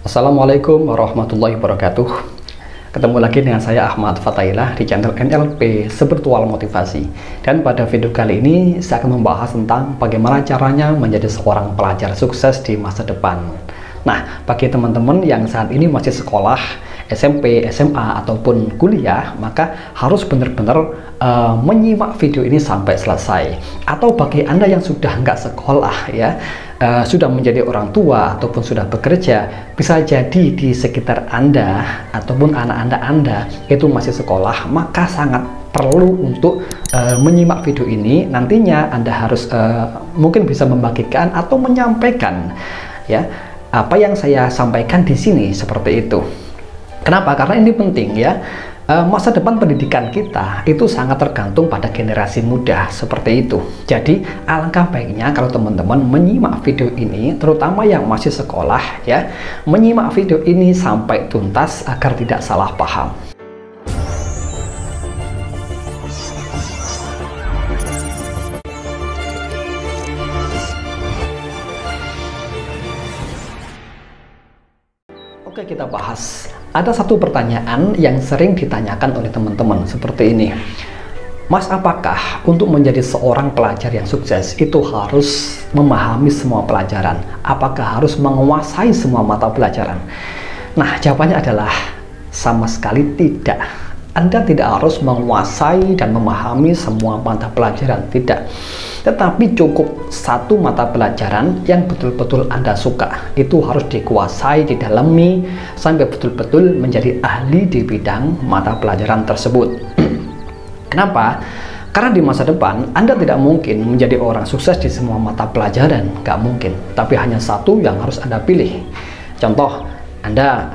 Assalamualaikum warahmatullahi wabarakatuh. Ketemu lagi dengan saya Ahmad Fatailah di channel NLP Spiritual Motivasi. Dan pada video kali ini saya akan membahas tentang bagaimana caranya menjadi seorang pelajar sukses di masa depan. Nah, bagi teman-teman yang saat ini masih sekolah SMP, SMA ataupun kuliah, maka harus benar-benar menyimak video ini sampai selesai. Atau bagi Anda yang sudah nggak sekolah ya, sudah menjadi orang tua ataupun sudah bekerja, bisa jadi di sekitar Anda ataupun anak-anak Anda itu masih sekolah, maka sangat perlu untuk menyimak video ini. Nantinya Anda harus mungkin bisa membagikan atau menyampaikan ya apa yang saya sampaikan di sini seperti itu. Kenapa? Karena ini penting ya. Masa depan pendidikan kita itu sangat tergantung pada generasi muda seperti itu. Jadi alangkah baiknya kalau teman-teman menyimak video ini, terutama yang masih sekolah ya, menyimak video ini sampai tuntas agar tidak salah paham. Oke, kita bahas. Ada satu pertanyaan yang sering ditanyakan oleh teman-teman seperti ini. Mas, apakah untuk menjadi seorang pelajar yang sukses itu harus memahami semua pelajaran? Apakah harus menguasai semua mata pelajaran? Nah, jawabannya adalah sama sekali tidak. Anda tidak harus menguasai dan memahami semua mata pelajaran, tidak. Tetapi cukup satu mata pelajaran yang betul-betul Anda suka. Itu harus dikuasai, didalami, sampai betul-betul menjadi ahli di bidang mata pelajaran tersebut. Kenapa? Karena di masa depan, Anda tidak mungkin menjadi orang sukses di semua mata pelajaran. Nggak mungkin. Tapi hanya satu yang harus Anda pilih. Contoh, Anda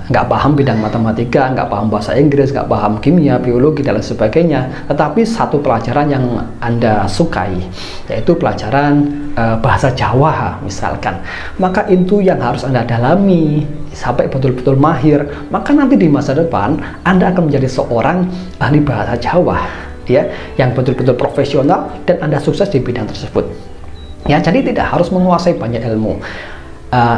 nggak paham bidang matematika, nggak paham bahasa Inggris, nggak paham kimia, biologi, dan lain sebagainya. Tetapi satu pelajaran yang Anda sukai, yaitu pelajaran bahasa Jawa misalkan. Maka itu yang harus Anda dalami sampai betul-betul mahir. Maka nanti di masa depan, Anda akan menjadi seorang ahli bahasa Jawa, ya, yang betul-betul profesional dan Anda sukses di bidang tersebut. Ya, jadi tidak harus menguasai banyak ilmu.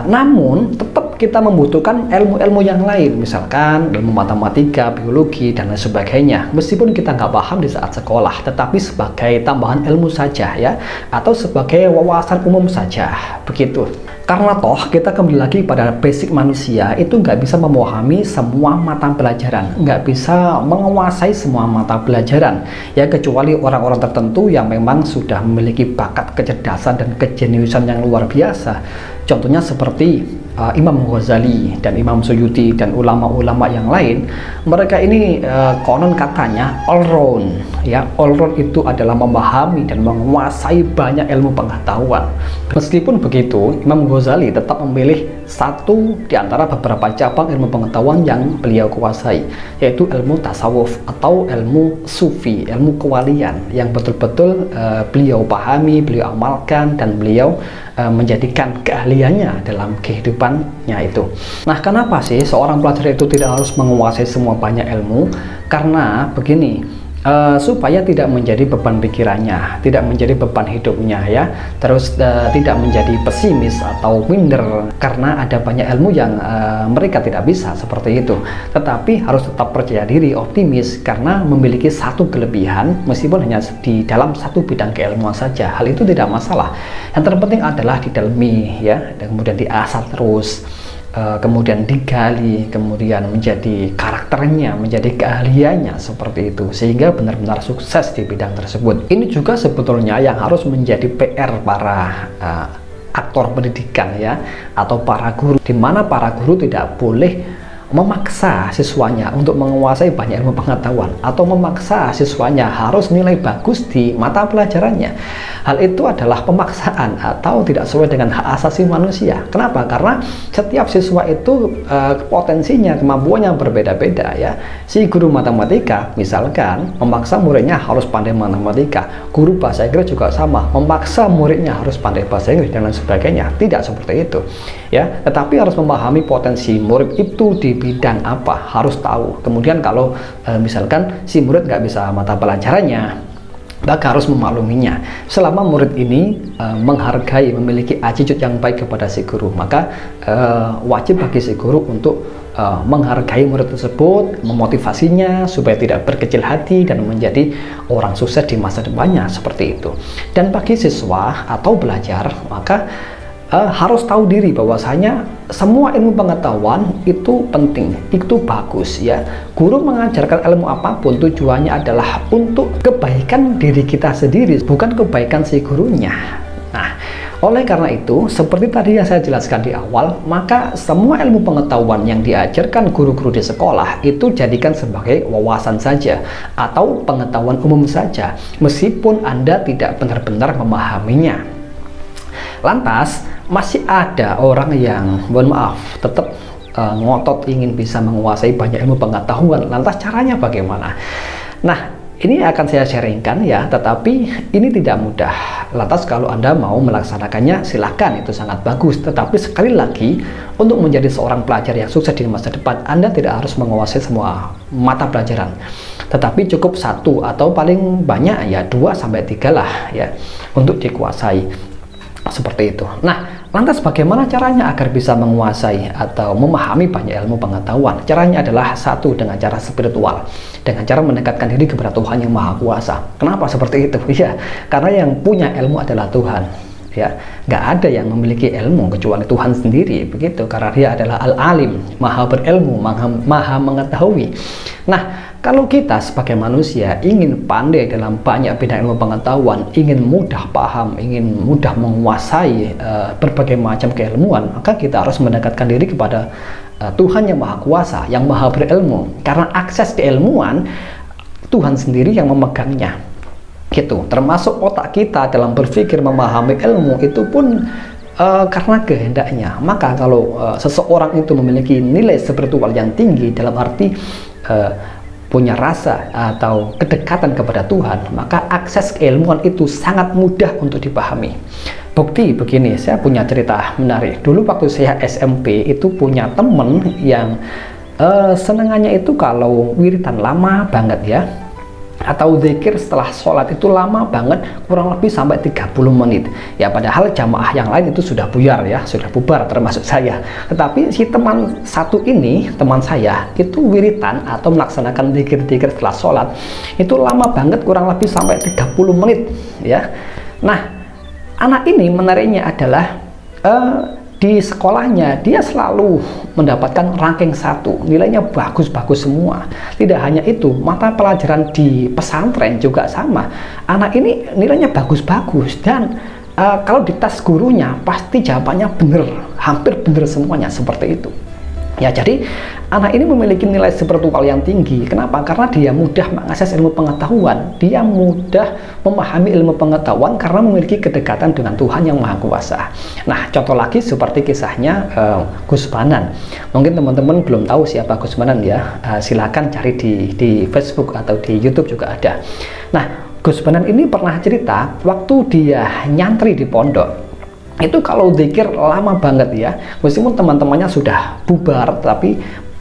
Namun tetap kita membutuhkan ilmu-ilmu yang lain, misalkan ilmu matematika, biologi, dan lain sebagainya. Meskipun kita nggak paham di saat sekolah, tetapi sebagai tambahan ilmu saja ya, atau sebagai wawasan umum saja, begitu. Karena toh kita kembali lagi pada basic manusia itu nggak bisa memahami semua mata pelajaran, nggak bisa menguasai semua mata pelajaran ya, kecuali orang-orang tertentu yang memang sudah memiliki bakat kecerdasan dan kejeniusan yang luar biasa. Contohnya seperti Imam Ghazali dan Imam Suyuti dan ulama-ulama yang lain. Mereka ini konon katanya all round ya. All round itu adalah memahami dan menguasai banyak ilmu pengetahuan. Meskipun begitu, Imam Ghazali tetap memilih satu di antara beberapa cabang ilmu pengetahuan yang beliau kuasai, yaitu ilmu tasawuf atau ilmu sufi, ilmu kewalian yang betul-betul beliau pahami, beliau amalkan, dan beliau menjadikan keahliannya dalam kehidupannya itu. Nah, kenapa sih seorang pelajar itu tidak harus menguasai semua banyak ilmu? Karena begini, supaya tidak menjadi beban pikirannya, tidak menjadi beban hidupnya ya, terus tidak menjadi pesimis atau minder karena ada banyak ilmu yang mereka tidak bisa seperti itu. Tetapi harus tetap percaya diri, optimis, karena memiliki satu kelebihan meskipun hanya di dalam satu bidang keilmuan saja. Hal itu tidak masalah. Yang terpenting adalah didalami ya, dan kemudian diasah terus, kemudian digali, kemudian menjadi karakternya, menjadi keahliannya seperti itu, sehingga benar-benar sukses di bidang tersebut. Ini juga sebetulnya yang harus menjadi PR para aktor pendidikan ya, atau para guru, di mana para guru tidak boleh memaksa siswanya untuk menguasai banyak ilmu pengetahuan atau memaksa siswanya harus nilai bagus di mata pelajarannya. Hal itu adalah pemaksaan atau tidak sesuai dengan hak asasi manusia. Kenapa? Karena setiap siswa itu potensinya, kemampuannya berbeda-beda ya. Si guru matematika misalkan memaksa muridnya harus pandai matematika, guru bahasa Inggris juga sama, memaksa muridnya harus pandai bahasa Inggris dan lain sebagainya. Tidak seperti itu ya, tetapi harus memahami potensi murid itu di bidang apa, harus tahu. Kemudian kalau misalkan si murid nggak bisa mata pelajarannya, maka harus memakluminya. Selama murid ini menghargai, memiliki attitude yang baik kepada si guru, maka wajib bagi si guru untuk menghargai murid tersebut, memotivasinya supaya tidak berkecil hati dan menjadi orang sukses di masa depannya, seperti itu. Dan bagi siswa atau belajar, maka harus tahu diri bahwasanya semua ilmu pengetahuan itu penting, itu bagus ya. Guru mengajarkan ilmu apapun tujuannya adalah untuk kebaikan diri kita sendiri, bukan kebaikan si gurunya. Nah, oleh karena itu, seperti tadi yang saya jelaskan di awal, maka semua ilmu pengetahuan yang diajarkan guru-guru di sekolah itu jadikan sebagai wawasan saja atau pengetahuan umum saja, meskipun Anda tidak benar-benar memahaminya. Lantas, masih ada orang yang, mohon maaf, tetap ngotot ingin bisa menguasai banyak ilmu pengetahuan. Lantas caranya bagaimana? Nah, ini akan saya sharingkan ya, tetapi ini tidak mudah. Lantas kalau Anda mau melaksanakannya, silahkan, itu sangat bagus. Tetapi sekali lagi, untuk menjadi seorang pelajar yang sukses di masa depan, Anda tidak harus menguasai semua mata pelajaran. Tetapi cukup satu atau paling banyak ya 2-3 lah ya untuk dikuasai. Seperti itu. Nah, lantas bagaimana caranya agar bisa menguasai atau memahami banyak ilmu pengetahuan? Caranya adalah satu, dengan cara spiritual, dengan cara mendekatkan diri kepada Tuhan yang Maha Kuasa. Kenapa seperti itu? Ya, karena yang punya ilmu adalah Tuhan. Ya, nggak ada yang memiliki ilmu kecuali Tuhan sendiri, begitu. Karena Dia adalah Al-Alim, Maha berilmu, maha mengetahui. Nah, kalau kita sebagai manusia ingin pandai dalam banyak bidang ilmu pengetahuan, ingin mudah paham, ingin mudah menguasai berbagai macam keilmuan, maka kita harus mendekatkan diri kepada Tuhan yang Maha Kuasa, yang Maha berilmu. Karena akses keilmuan Tuhan sendiri yang memegangnya. Gitu. Termasuk otak kita dalam berpikir memahami ilmu itu pun karena kehendaknya. Maka kalau seseorang itu memiliki nilai spiritual yang tinggi, dalam arti punya rasa atau kedekatan kepada Tuhan, maka akses keilmuan itu sangat mudah untuk dipahami. Bukti begini, saya punya cerita menarik. Dulu waktu saya SMP itu punya temen yang senengannya itu kalau wiritan lama banget ya, atau zikir setelah sholat itu lama banget, kurang lebih sampai 30 menit ya, padahal jamaah yang lain itu sudah buyar ya, sudah bubar termasuk saya. Tetapi si teman satu ini, teman saya itu wiritan atau melaksanakan zikir-zikir setelah sholat itu lama banget, kurang lebih sampai 30 menit ya. Nah, anak ini menariknya adalah di sekolahnya dia selalu mendapatkan ranking 1, nilainya bagus-bagus semua. Tidak hanya itu, mata pelajaran di pesantren juga sama. Anak ini nilainya bagus-bagus dan kalau di tes gurunya pasti jawabannya benar, hampir benar semuanya, seperti itu. Ya, jadi anak ini memiliki nilai spiritual yang tinggi. Kenapa? Karena dia mudah mengakses ilmu pengetahuan, dia mudah memahami ilmu pengetahuan karena memiliki kedekatan dengan Tuhan yang Maha Kuasa. Nah, contoh lagi seperti kisahnya Gus Banan. Mungkin teman-teman belum tahu siapa Gus Banan ya. Silakan cari di Facebook atau di YouTube juga ada. Nah, Gus Banan ini pernah cerita waktu dia nyantri di pondok. Itu kalau zikir lama banget ya, meskipun teman-temannya sudah bubar, tapi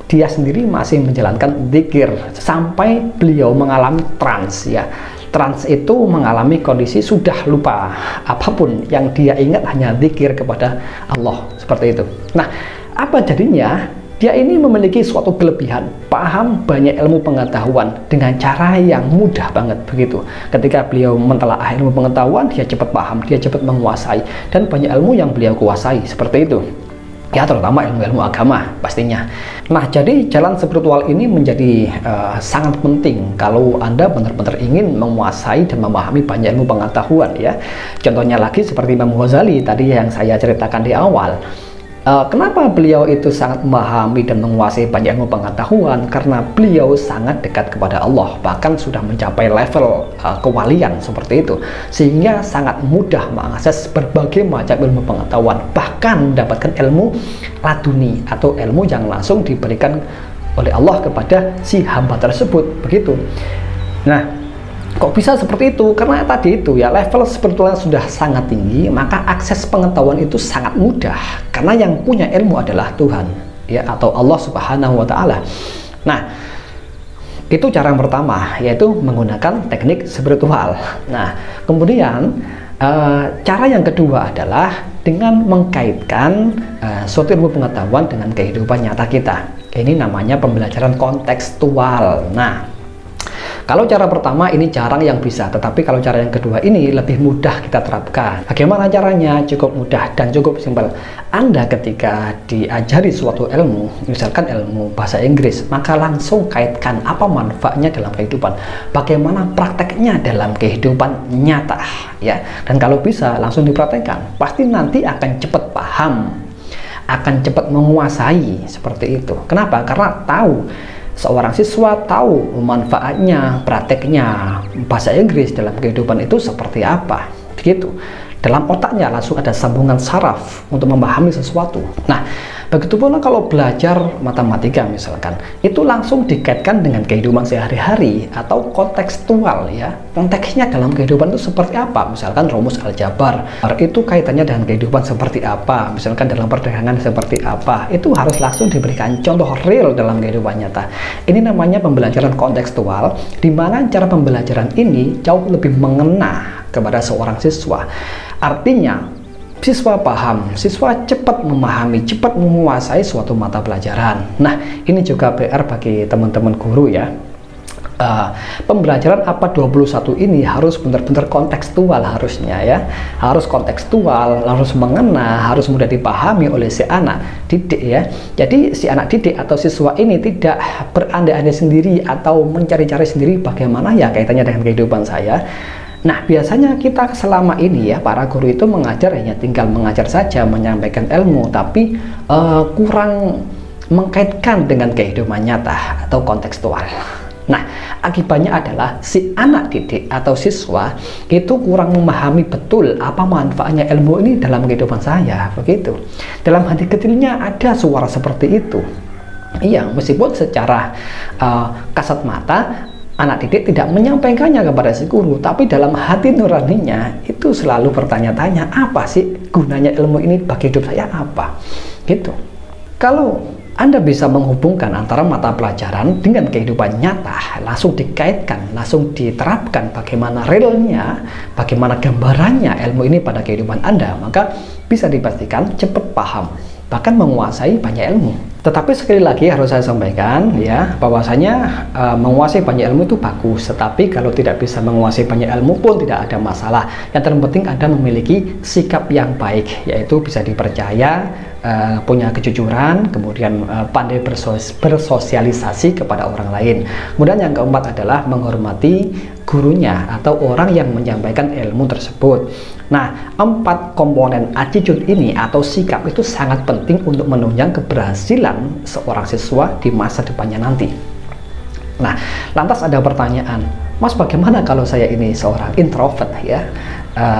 dia sendiri masih menjalankan zikir sampai beliau mengalami trans ya. Trans itu mengalami kondisi sudah lupa apapun, yang dia ingat hanya zikir kepada Allah, seperti itu. Nah, apa jadinya? Dia ini memiliki suatu kelebihan, paham banyak ilmu pengetahuan dengan cara yang mudah banget, begitu. Ketika beliau mentelaah ilmu pengetahuan, dia cepat paham, dia cepat menguasai, dan banyak ilmu yang beliau kuasai, seperti itu. Ya, terutama ilmu-ilmu agama pastinya. Nah, jadi jalan spiritual ini menjadi sangat penting kalau Anda benar-benar ingin menguasai dan memahami banyak ilmu pengetahuan ya. Contohnya lagi seperti Imam Ghazali tadi yang saya ceritakan di awal. Kenapa beliau itu sangat memahami dan menguasai banyak ilmu pengetahuan? Karena beliau sangat dekat kepada Allah, bahkan sudah mencapai level kewalian seperti itu, sehingga sangat mudah mengakses berbagai macam ilmu pengetahuan, bahkan mendapatkan ilmu laduni atau ilmu yang langsung diberikan oleh Allah kepada si hamba tersebut, begitu. Nah, kok bisa seperti itu? Karena tadi itu ya, level spiritualnya sudah sangat tinggi, maka akses pengetahuan itu sangat mudah karena yang punya ilmu adalah Tuhan ya, atau Allah Subhanahu wa taala. Nah, Itu cara yang pertama, yaitu menggunakan teknik spiritual. Nah, kemudian cara yang kedua adalah dengan mengkaitkan suatu ilmu pengetahuan dengan kehidupan nyata kita. Ini namanya pembelajaran kontekstual. Nah, kalau cara pertama ini jarang yang bisa, tetapi kalau cara yang kedua ini lebih mudah kita terapkan. Bagaimana caranya? Cukup mudah dan cukup simpel. Anda ketika diajari suatu ilmu, misalkan ilmu bahasa Inggris, maka langsung kaitkan apa manfaatnya dalam kehidupan, bagaimana prakteknya dalam kehidupan nyata, ya. Dan kalau bisa langsung dipraktekkan, pasti nanti akan cepat paham, akan cepat menguasai seperti itu. Kenapa? Karena tahu. Seorang siswa tahu manfaatnya, prakteknya bahasa Inggris dalam kehidupan itu seperti apa, begitu. Dalam otaknya langsung ada sambungan saraf untuk memahami sesuatu. Nah, begitu pula kalau belajar matematika misalkan, itu langsung dikaitkan dengan kehidupan sehari-hari atau kontekstual, ya. Konteksnya dalam kehidupan itu seperti apa? Misalkan rumus aljabar, itu kaitannya dengan kehidupan seperti apa? Misalkan dalam perdagangan seperti apa? Itu harus langsung diberikan contoh real dalam kehidupan nyata. Ini namanya pembelajaran kontekstual, di mana cara pembelajaran ini jauh lebih mengena kepada seorang siswa. Artinya, siswa paham, siswa cepat memahami, cepat menguasai suatu mata pelajaran. Nah, ini juga PR bagi teman-teman guru, ya. Pembelajaran APA 21 ini harus benar-benar kontekstual harusnya, ya. Harus kontekstual, harus mengena, harus mudah dipahami oleh si anak didik, ya. Jadi si anak didik atau siswa ini tidak berandai-andai sendiri atau mencari-cari sendiri bagaimana ya kaitannya dengan kehidupan saya. Nah, biasanya kita selama ini, ya, para guru itu mengajar hanya tinggal mengajar saja, menyampaikan ilmu, tapi kurang mengkaitkan dengan kehidupan nyata atau kontekstual. Nah, akibatnya adalah si anak didik atau siswa itu kurang memahami betul apa manfaatnya ilmu ini dalam kehidupan saya, begitu. Dalam hati kecilnya ada suara seperti itu. Iya, meskipun secara kasat mata anak didik tidak menyampaikannya kepada si guru, tapi dalam hati nuraninya itu selalu bertanya-tanya, apa sih gunanya ilmu ini bagi hidup saya, apa? Gitu. Kalau Anda bisa menghubungkan antara mata pelajaran dengan kehidupan nyata, langsung dikaitkan, langsung diterapkan bagaimana realnya, bagaimana gambarannya ilmu ini pada kehidupan Anda, maka bisa dipastikan cepat paham, bahkan menguasai banyak ilmu. Tetapi sekali lagi harus saya sampaikan, ya, bahwasanya menguasai banyak ilmu itu bagus, tetapi kalau tidak bisa menguasai banyak ilmu pun tidak ada masalah. Yang terpenting Anda memiliki sikap yang baik, yaitu bisa dipercaya, punya kejujuran, kemudian pandai bersosialisasi kepada orang lain. Kemudian yang keempat adalah menghormati gurunya atau orang yang menyampaikan ilmu tersebut. Nah, 4 komponen attitude ini atau sikap itu sangat penting untuk menunjang keberhasilan seorang siswa di masa depannya nanti. Nah, lantas ada pertanyaan, Mas, bagaimana kalau saya ini seorang introvert, ya,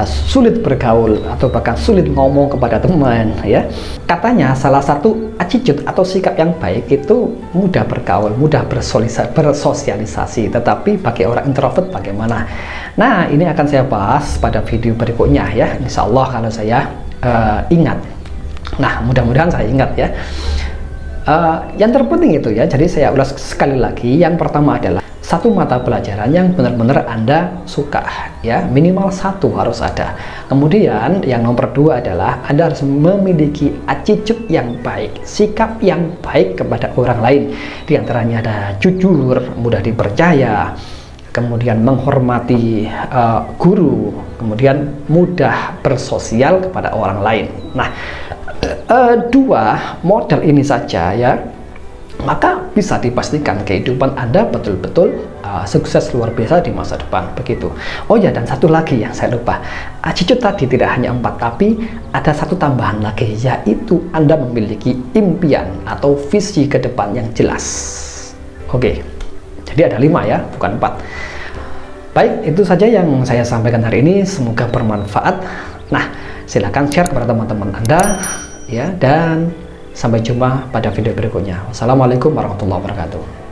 sulit bergaul atau bahkan sulit ngomong kepada teman, ya? Katanya salah satu attitude atau sikap yang baik itu mudah bergaul, mudah bersosialisasi. Tetapi bagi orang introvert bagaimana? Nah, ini akan saya bahas pada video berikutnya, ya. Insya Allah kalau saya ingat. Nah, mudah-mudahan saya ingat, ya. Yang terpenting itu, ya, jadi saya ulas sekali lagi. Yang pertama adalah satu mata pelajaran yang benar-benar Anda suka, ya, minimal 1 harus ada. Kemudian yang nomor 2 adalah Anda harus memiliki attitude yang baik, sikap yang baik kepada orang lain. Di antaranya ada jujur, mudah dipercaya, kemudian menghormati guru, kemudian mudah bersosial kepada orang lain. Nah, 2 model ini saja, ya, maka bisa dipastikan kehidupan Anda betul-betul sukses luar biasa di masa depan, begitu. Oh ya, dan satu lagi yang saya lupa, attitude tadi tidak hanya 4, tapi ada satu tambahan lagi, yaitu Anda memiliki impian atau visi ke depan yang jelas. Oke, jadi ada 5, ya, bukan 4. Baik, itu saja yang saya sampaikan hari ini, semoga bermanfaat. Nah, silakan share kepada teman-teman Anda, ya, dan sampai jumpa pada video berikutnya. Wassalamualaikum warahmatullahi wabarakatuh.